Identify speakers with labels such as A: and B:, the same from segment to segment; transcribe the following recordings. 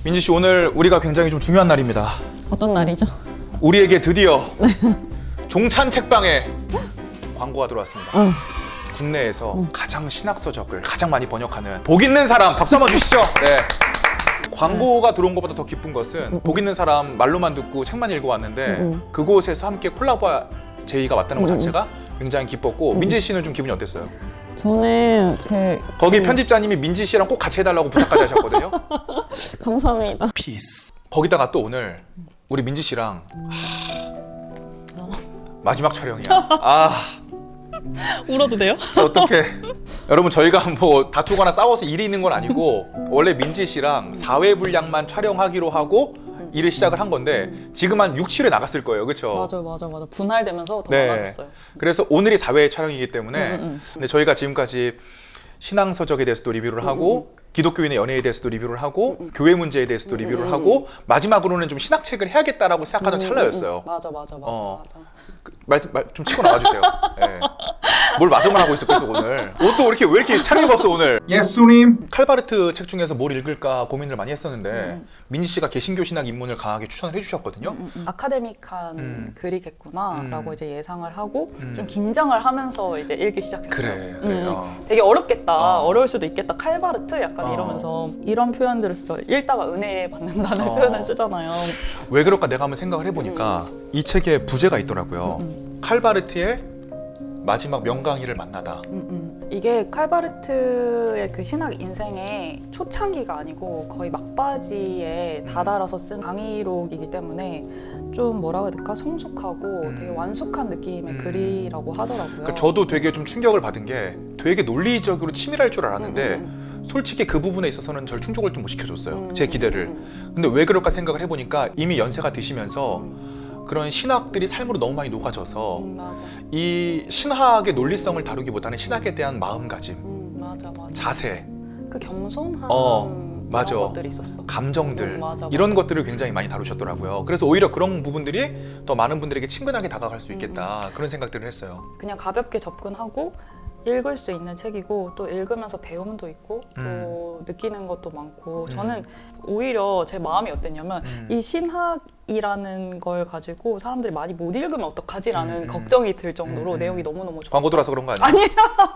A: 민지 씨, 오늘 우리가 굉장히 좀 중요한 날입니다.
B: 어떤 날이죠?
A: 우리에게 드디어 종찬 책방에 광고가 들어왔습니다. 국내에서 가장 신학서적을 가장 많이 번역하는 복 있는 사람, 박수 한번 주시죠. 네. 광고가 들어온 것보다 더 기쁜 것은 복 있는 사람 말로만 듣고 책만 읽어왔는데 그곳에서 함께 콜라보 제의가 왔다는 것 자체가 굉장히 기뻤고, 민지 씨는 좀 기분이 어땠어요?
B: 저는
A: 거기 편집자님이 민지 씨랑 꼭 같이 해달라고 부탁까지 하셨거든요.
B: 감사합니다.
A: 피스. 거기다가 또 오늘 우리 민지 씨랑 마지막 촬영이야.
B: 울어도 돼요?
A: 어떻게? 여러분, 저희가 뭐 다투거나 싸워서 일이 있는 건 아니고 원래 민지 씨랑 4회 분량만 촬영하기로 하고 일을 시작을 한 건데 지금 한 6, 7회 나갔을 거예요. 그렇죠?
B: 맞아. 분할되면서 더
A: 네.
B: 많아졌어요.
A: 그래서 오늘이 4회 촬영이기 때문에 근데 저희가 지금까지 신앙서적에 대해서도 리뷰를 하고 기독교인의 연애에 대해서도 리뷰를 하고 교회 문제에 대해서도 리뷰를 하고 마지막으로는 좀 신학책을 해야겠다라고 생각하던 찰나였어요.
B: 맞아.
A: 말 좀 치고 나와주세요. 네. 뭘 마저만 하고 있어 계속 오늘. 옷도 왜 이렇게 차려입었어 오늘.
C: 예수님.
A: 칼바르트 책 중에서 뭘 읽을까 고민을 많이 했었는데 민지 씨가 개신교 신학 입문을 강하게 추천을 해주셨거든요.
B: 아카데믹한 글이겠구나 라고 이제 예상을 하고 좀 긴장을 하면서 이제 읽기 시작했어요.
A: 그래요.
B: 되게 어렵겠다, 어려울 수도 있겠다, 칼바르트 약간 이러면서 이런 표현들을 쓰죠. 읽다가 은혜 받는다는 표현을 쓰잖아요.
A: 왜 그럴까 내가 한번 생각을 해보니까 이 책에 부제가 있더라고요. 칼바르트의 마지막 명강의를 만나다.
B: 이게 칼바르트의 그 신학 인생의 초창기가 아니고 거의 막바지에 다다라서 쓴 강의록이기 때문에 좀 뭐라고 해야 될까? 성숙하고 되게 완숙한 느낌의 글이라고 하더라고요.
A: 그러니까 저도 되게 좀 충격을 받은 게 되게 논리적으로 치밀할 줄 알았는데 솔직히 그 부분에 있어서는 절 충족을 좀 못 시켜줬어요. 제 기대를. 근데 왜 그럴까 생각을 해보니까 이미 연세가 드시면서 그런 신학들이 삶으로 너무 많이 녹아져서
B: 맞아.
A: 이 신학의 논리성을 다루기보다는 신학에 대한 마음가짐,
B: 맞아.
A: 자세,
B: 그 겸손한
A: 맞아.
B: 그런 것들이 있었어.
A: 감정들,
B: 맞아.
A: 이런 것들을 굉장히 많이 다루셨더라고요. 그래서 오히려 그런 부분들이 더 많은 분들에게 친근하게 다가갈 수 있겠다 그런 생각들을 했어요.
B: 그냥 가볍게 접근하고 읽을 수 있는 책이고 또 읽으면서 배움도 있고 또 느끼는 것도 많고 저는 오히려 제 마음이 어땠냐면 이 신학이라는 걸 가지고 사람들이 많이 못 읽으면 어떡하지라는 걱정이 들 정도로 내용이 너무너무 좋아요.
A: 광고 들어서 그런 거 아니에요?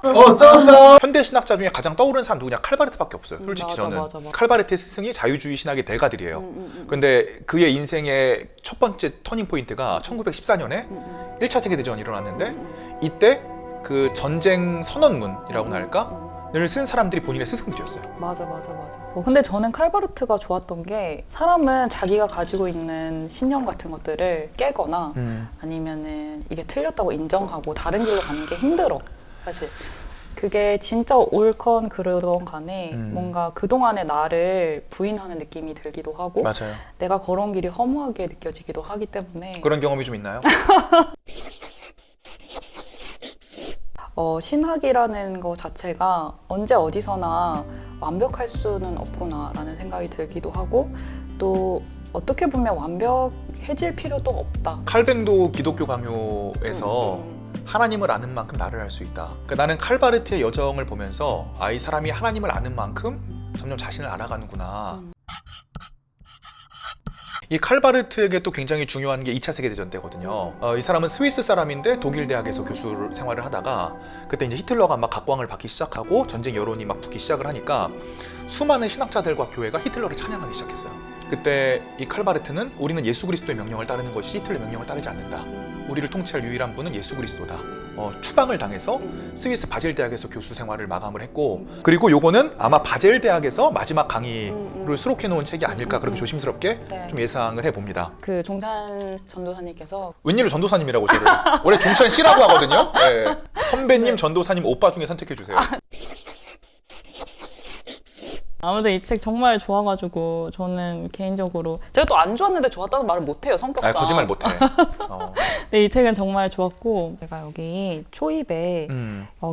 B: 아니야.
C: 써써.
A: 현대 신학자 중에 가장 떠오르는 사람 누구냐? 칼바르트밖에 없어요. 솔직히
B: 맞아,
A: 저는
B: 맞아.
A: 칼바르트의 스승이 자유주의 신학의 대가들이에요. 그런데 그의 인생의 첫 번째 터닝 포인트가 1914년에 1차 세계대전이 일어났는데 이때 그 전쟁 선언문이라고나 할까?를 쓴 사람들이 본인의 스승들이었어요.
B: 맞아. 근데 저는 칼바르트가 좋았던 게 사람은 자기가 가지고 있는 신념 같은 것들을 깨거나 아니면은 이게 틀렸다고 인정하고 다른 길로 가는 게 힘들어, 사실. 그게 진짜 옳건 그르던 간에 뭔가 그동안의 나를 부인하는 느낌이 들기도 하고
A: 맞아요.
B: 내가 걸어온 길이 허무하게 느껴지기도 하기 때문에
A: 그런 경험이 좀 있나요?
B: 신학이라는 것 자체가 언제 어디서나 완벽할 수는 없구나라는 생각이 들기도 하고 또 어떻게 보면 완벽해질 필요도 없다.
A: 칼뱅도 기독교 강요에서 하나님을 아는 만큼 나를 알 수 있다. 그러니까 나는 칼바르트의 여정을 보면서 이 사람이 하나님을 아는 만큼 점점 자신을 알아가는구나. 이 칼바르트에게 또 굉장히 중요한 게 2차 세계대전 때거든요. 이 사람은 스위스 사람인데 독일 대학에서 교수 생활을 하다가 그때 이제 히틀러가 막 각광을 받기 시작하고 전쟁 여론이 막 붙기 시작을 하니까 수많은 신학자들과 교회가 히틀러를 찬양하기 시작했어요. 그때 이 칼바르트는 우리는 예수 그리스도의 명령을 따르는 것이 히틀러의 명령을 따르지 않는다. 우리를 통치할 유일한 분은 예수 그리스도다. 추방을 당해서 스위스 바젤 대학에서 교수 생활을 마감을 했고, 그리고 요거는 아마 바젤 대학에서 마지막 강의를 수록해 놓은 책이 아닐까 그렇게 조심스럽게
B: 네.
A: 좀 예상을 해봅니다.
B: 그 종찬 전도사님께서
A: 웬일로 전도사님이라고 저를 원래 종찬 씨라고 하거든요. 네. 선배님, 전도사님, 오빠 중에 선택해 주세요.
B: 아무튼 이 책 정말 좋아가지고 저는 개인적으로 제가 또 안 좋았는데 좋았다는 말을 못해요, 성격상.
A: 거짓말 못해.
B: 근데 이 책은 정말 좋았고 제가 여기 초입에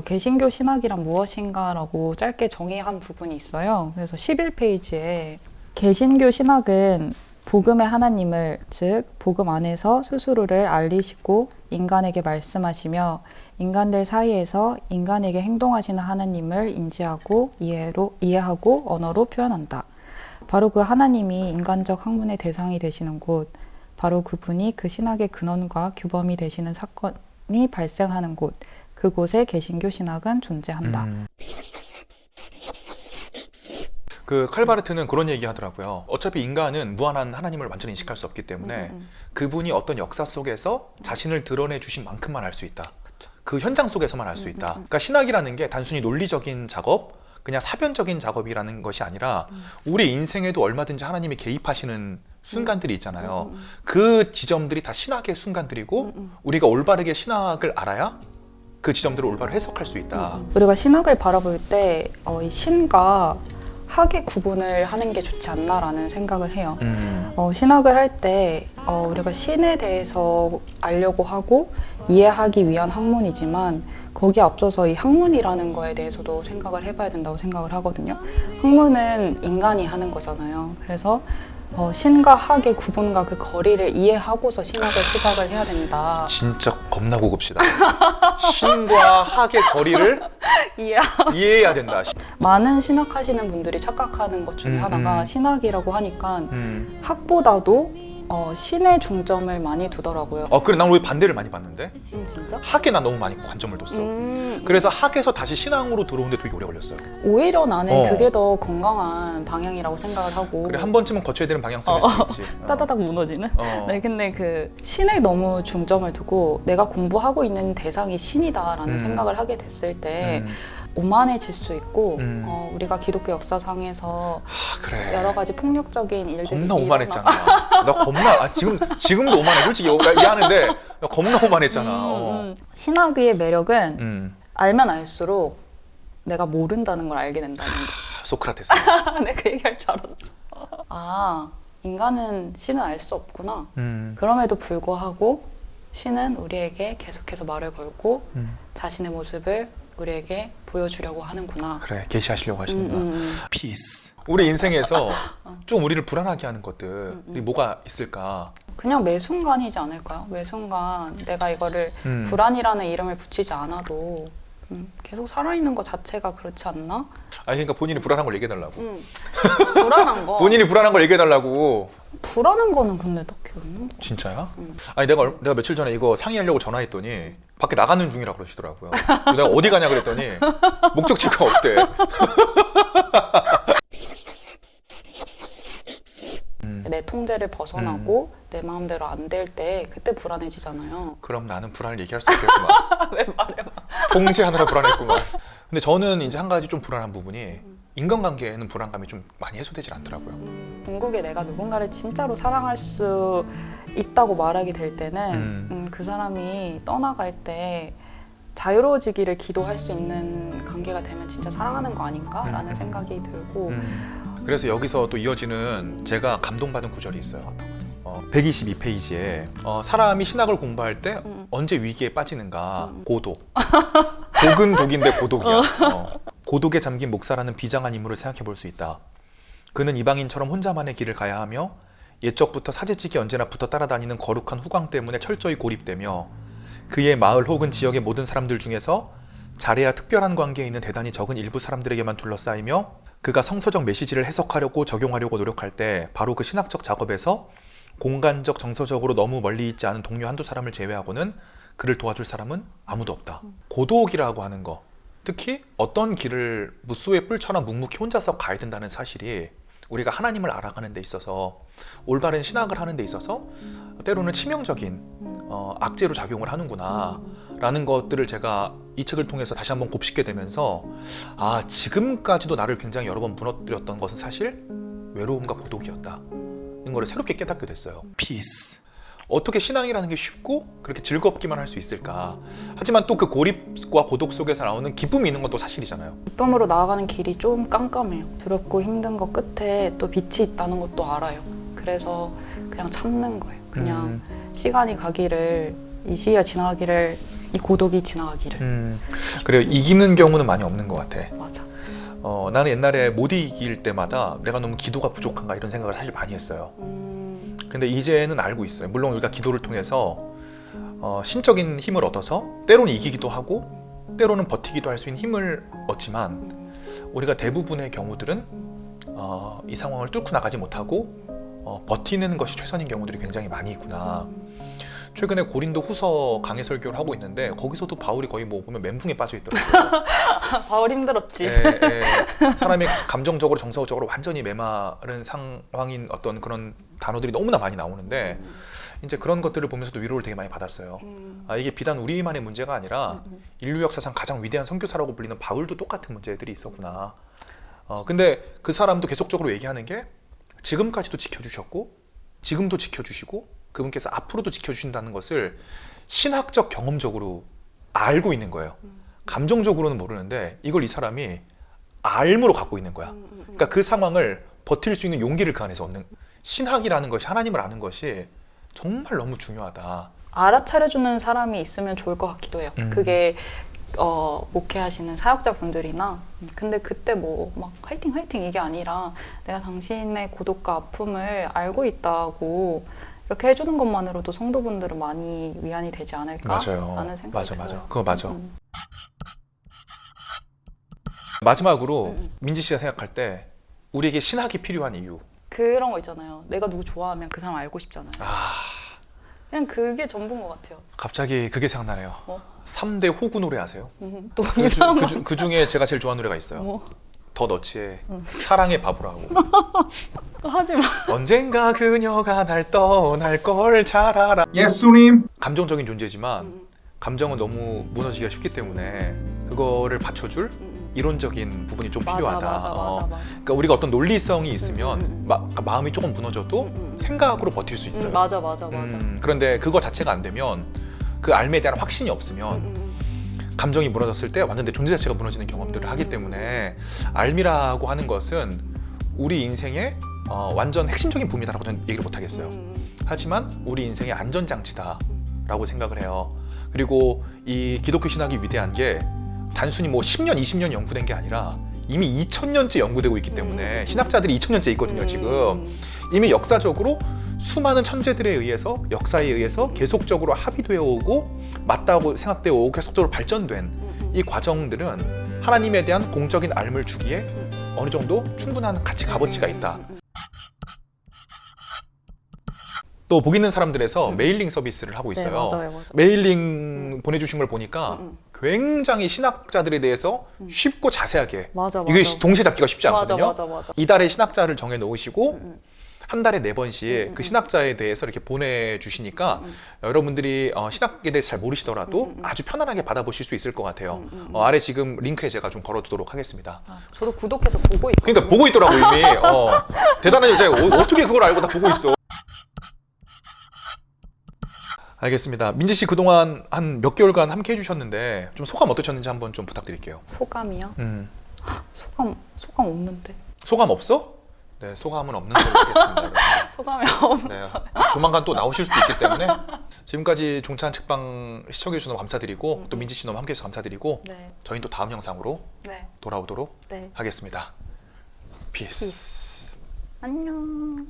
B: 개신교 신학이란 무엇인가라고 짧게 정의한 부분이 있어요. 그래서 11페이지에 개신교 신학은 복음의 하나님을, 즉 복음 안에서 스스로를 알리시고 인간에게 말씀하시며 인간들 사이에서 인간에게 행동하시는 하나님을 인지하고 이해하고 언어로 표현한다. 바로 그 하나님이 인간적 학문의 대상이 되시는 곳, 바로 그분이 그 신학의 근원과 규범이 되시는 사건이 발생하는 곳, 그곳에 개신교 신학은 존재한다.
A: 그 칼바르트는 그런 얘기 하더라고요. 어차피 인간은 무한한 하나님을 완전히 인식할 수 없기 때문에 그분이 어떤 역사 속에서 자신을 드러내 주신 만큼만 알 수 있다. 그 현장 속에서만 알 수 있다. 그러니까 신학이라는 게 단순히 논리적인 작업, 그냥 사변적인 작업이라는 것이 아니라 우리 인생에도 얼마든지 하나님이 개입하시는 순간들이 있잖아요. 그 지점들이 다 신학의 순간들이고 우리가 올바르게 신학을 알아야 그 지점들을 올바로 해석할 수 있다.
B: 우리가 신학을 바라볼 때 이 신과 학의 구분을 하는 게 좋지 않나라는 생각을 해요. 신학을 할 때 우리가 신에 대해서 알려고 하고 이해하기 위한 학문이지만 거기에 앞서서 이 학문이라는 거에 대해서도 생각을 해봐야 된다고 생각을 하거든요. 학문은 인간이 하는 거잖아요. 그래서 신과 학의 구분과 그 거리를 이해하고서 신학을 시작을 해야 된다.
A: 진짜 겁나 고급시다. 신과 학의 거리를 이해해야 된다.
B: 많은 신학하시는 분들이 착각하는 것 중에 하나가 신학이라고 하니까 학보다도 신의 중점을 많이 두더라고요.
A: 그래, 난 왜 반대를 많이 봤는데?
B: 진짜?
A: 학에 난 너무 많이 관점을 뒀어. 그래서 학에서 다시 신앙으로 들어오는데 되게 오래 걸렸어요.
B: 오히려 나는 그게 더 건강한 방향이라고 생각을 하고.
A: 그래, 한 번쯤은 거쳐야 되는 방향성일 수도 있지.
B: 따다닥 무너지는? 네, 근데 그 신에 너무 중점을 두고 내가 공부하고 있는 대상이 신이다라는 생각을 하게 됐을 때 오만해질 수 있고 우리가 기독교 역사상에서
A: 그래.
B: 여러 가지 폭력적인 일들이
A: 겁나 오만했잖아. 나 겁나 지금도 오만해. 솔직히 이해하는데 겁나 오만했잖아.
B: 신학의 매력은 알면 알수록 내가 모른다는 걸 알게 된다는 거.
A: 소크라테스.
B: 내가 그 얘기할 줄 알았어. 인간은 신은 알 수 없구나. 그럼에도 불구하고 신은 우리에게 계속해서 말을 걸고 자신의 모습을 우리에게 보여주려고 하는구나.
A: 그래, 계시하시려고 하시는구나. 피스. 우리 인생에서 좀 우리를 불안하게 하는 것들이 뭐가 있을까?
B: 그냥 매 순간이지 않을까요? 매 순간 내가 이거를 불안이라는 이름을 붙이지 않아도 계속 살아있는 것 자체가 그렇지 않나?
A: 그러니까 본인이 불안한 걸 얘기해달라고.
B: 불안한 거.
A: 본인이 불안한 걸 얘기해달라고.
B: 불안한 거는 근데 딱히 없는 거.
A: 진짜야? 내가 며칠 전에 이거 상의하려고 전화했더니 밖에 나가는 중이라고 그러시더라고요. 내가 어디 가냐 그랬더니 목적지가 없대.
B: 내 통제를 벗어나고 내 마음대로 안 될 때 그때 불안해지잖아요.
A: 그럼 나는 불안을 얘기할 수 없겠구만.
B: 왜 말해봐.
A: 통제하느라 불안했구만. 근데 저는 이제 한 가지 좀 불안한 부분이 인간관계에는 불안감이 좀 많이 해소되질 않더라고요.
B: 궁극에 내가 누군가를 진짜로 사랑할 수 있다고 말하게 될 때는 그 사람이 떠나갈 때 자유로워지기를 기도할 수 있는 관계가 되면 진짜 사랑하는 거 아닌가라는 생각이 들고
A: 그래서 여기서 또 이어지는 제가 감동받은 구절이 있어요. 어떤 거죠? 122페이지에 사람이 신학을 공부할 때 언제 위기에 빠지는가? 고독. 독은 독인데 고독이야. 고독에 잠긴 목사라는 비장한 인물을 생각해 볼 수 있다. 그는 이방인처럼 혼자만의 길을 가야 하며 옛적부터 사제직이 언제나 붙어 따라다니는 거룩한 후광 때문에 철저히 고립되며 그의 마을 혹은 지역의 모든 사람들 중에서 잘해야 특별한 관계에 있는 대단히 적은 일부 사람들에게만 둘러싸이며 그가 성서적 메시지를 해석하려고 적용하려고 노력할 때 바로 그 신학적 작업에서 공간적 정서적으로 너무 멀리 있지 않은 동료 한두 사람을 제외하고는 그를 도와줄 사람은 아무도 없다. 고독이라고 하는 거, 특히 어떤 길을 무소의 뿔처럼 묵묵히 혼자서 가야 된다는 사실이 우리가 하나님을 알아가는 데 있어서 올바른 신학을 하는 데 있어서 때로는 치명적인 악재로 작용을 하는구나 라는 것들을 제가 이 책을 통해서 다시 한번 곱씹게 되면서 지금까지도 나를 굉장히 여러 번 무너뜨렸던 것은 사실 외로움과 고독이었다 이런 거를 새롭게 깨닫게 됐어요. 피스. 어떻게 신앙이라는 게 쉽고 그렇게 즐겁기만 할 수 있을까? 하지만 또 그 고립과 고독 속에서 나오는 기쁨이 있는 건 또 사실이잖아요.
B: 기쁨으로 나아가는 길이 좀 깜깜해요. 두렵고 힘든 것 끝에 또 빛이 있다는 것도 알아요. 그래서 그냥 참는 거예요. 그냥 시간이 가기를, 이 시기가 지나가기를, 이 고독이 지나가기를.
A: 그래요. 이기는 경우는 많이 없는 것 같아.
B: 맞아.
A: 나는 옛날에 못 이길 때마다 내가 너무 기도가 부족한가 이런 생각을 사실 많이 했어요. 근데 이제는 알고 있어요. 물론 우리가 기도를 통해서 신적인 힘을 얻어서 때로는 이기기도 하고 때로는 버티기도 할 수 있는 힘을 얻지만 우리가 대부분의 경우들은 이 상황을 뚫고 나가지 못하고 버티는 것이 최선인 경우들이 굉장히 많이 있구나. 최근에 고린도 후서 강해 설교를 하고 있는데 거기서도 바울이 거의 뭐 보면 멘붕에 빠져 있더라고요.
B: 바울 힘들었지.
A: 사람이 감정적으로 정서적으로 완전히 메마른 상황인 어떤 그런 단어들이 너무나 많이 나오는데 이제 그런 것들을 보면서도 위로를 되게 많이 받았어요. 이게 비단 우리만의 문제가 아니라 인류 역사상 가장 위대한 선교사라고 불리는 바울도 똑같은 문제들이 있었구나. 근데 그 사람도 계속적으로 얘기하는 게 지금까지도 지켜주셨고 지금도 지켜주시고 그분께서 앞으로도 지켜주신다는 것을 신학적 경험적으로 알고 있는 거예요. 감정적으로는 모르는데 이걸 이 사람이 알므로 갖고 있는 거야. 그러니까 그 상황을 버틸 수 있는 용기를 그 안에서 얻는, 신학이라는 것이, 하나님을 아는 것이 정말 너무 중요하다.
B: 알아차려주는 사람이 있으면 좋을 것 같기도 해요. 그게 목회하시는 사역자분들이나 근데 그때 뭐 막 화이팅 화이팅 이게 아니라 내가 당신의 고독과 아픔을 알고 있다고 이렇게 해주는 것만으로도 성도분들은 많이 위안이 되지 않을까 라는 생각이 들어요.
A: 맞아. 그거 맞아. 마지막으로 민지 씨가 생각할 때 우리에게 신학이 필요한 이유.
B: 그런 거 있잖아요. 내가 누구 좋아하면 그 사람 알고 싶잖아요. 그냥 그게 전부인 것 같아요.
A: 갑자기 그게 생각나네요. 3대 호구 노래 아세요?
B: 또 이상한
A: 그 중에 제가 제일 좋아하는 노래가 있어요. 더 너치의 사랑의 바보라고.
B: 하지마.
A: 언젠가 그녀가 날 떠날 걸 잘 알아.
C: 예수님.
A: 감정적인 존재지만 감정은 너무 무너지기가 쉽기 때문에 그거를 받쳐줄 이론적인 부분이 좀 필요하다.
B: 맞아.
A: 그러니까 우리가 어떤 논리성이 있으면 마음이 조금 무너져도 생각으로 버틸 수 있어요.
B: 맞아.
A: 그런데 그거 자체가 안 되면 그 알매에 대한 확신이 없으면 감정이 무너졌을 때 완전 내 존재 자체가 무너지는 경험들을 하기 때문에 알미라고 하는 것은 우리 인생의 완전 핵심적인 부분이다라고 저는 얘기를 못 하겠어요. 하지만 우리 인생의 안전장치다라고 생각을 해요. 그리고 이 기독교 신학이 위대한 게 단순히 뭐 10년, 20년 연구된 게 아니라 이미 2000년째 연구되고 있기 때문에 신학자들이 2000년째 있거든요, 지금. 이미 역사적으로 수많은 천재들에 의해서, 역사에 의해서 계속적으로 합의되어 오고 맞다고 생각되어 오고 계속적으로 발전된 이 과정들은 하나님에 대한 공적인 알을 주기에 어느 정도 충분한 가치, 값어치가 있다. 또 복 있는 사람들에서 메일링 서비스를 하고 있어요.
B: 네, 맞아요.
A: 메일링 보내주신 걸 보니까 굉장히 신학자들에 대해서 쉽고 자세하게
B: 맞아.
A: 이게 동시에 잡기가 쉽지 않거든요.
B: 맞아.
A: 이달에 신학자를 정해 놓으시고 한 달에 4번씩 그 신학자에 대해서 이렇게 보내주시니까 여러분들이 신학에 대해서 잘 모르시더라도 아주 편안하게 받아보실 수 있을 것 같아요. 아래 지금 링크에 제가 좀 걸어두도록 하겠습니다.
B: 저도 구독해서 보고 있거든요.
A: 그러니까 보고 있더라고 이미. 대단한 여자야. 어떻게 그걸 알고 다 보고 있어. 알겠습니다. 민지 씨 그동안 한 몇 개월간 함께 해주셨는데 좀 소감 어떠셨는지 한번 좀 부탁드릴게요.
B: 소감이요? 소감 없는데.
A: 소감 없어? 네, 소감은 없는 걸로 하겠습니다.
B: 소감이 없는.
A: 네, 조만간 또 나오실 수도 있기 때문에 지금까지 종찬 책방 시청해주셔서 너무 감사드리고 또 민지 씨 너무 함께해서 감사드리고 저희는 또 다음 영상으로 돌아오도록 하겠습니다. 피스.
B: 안녕.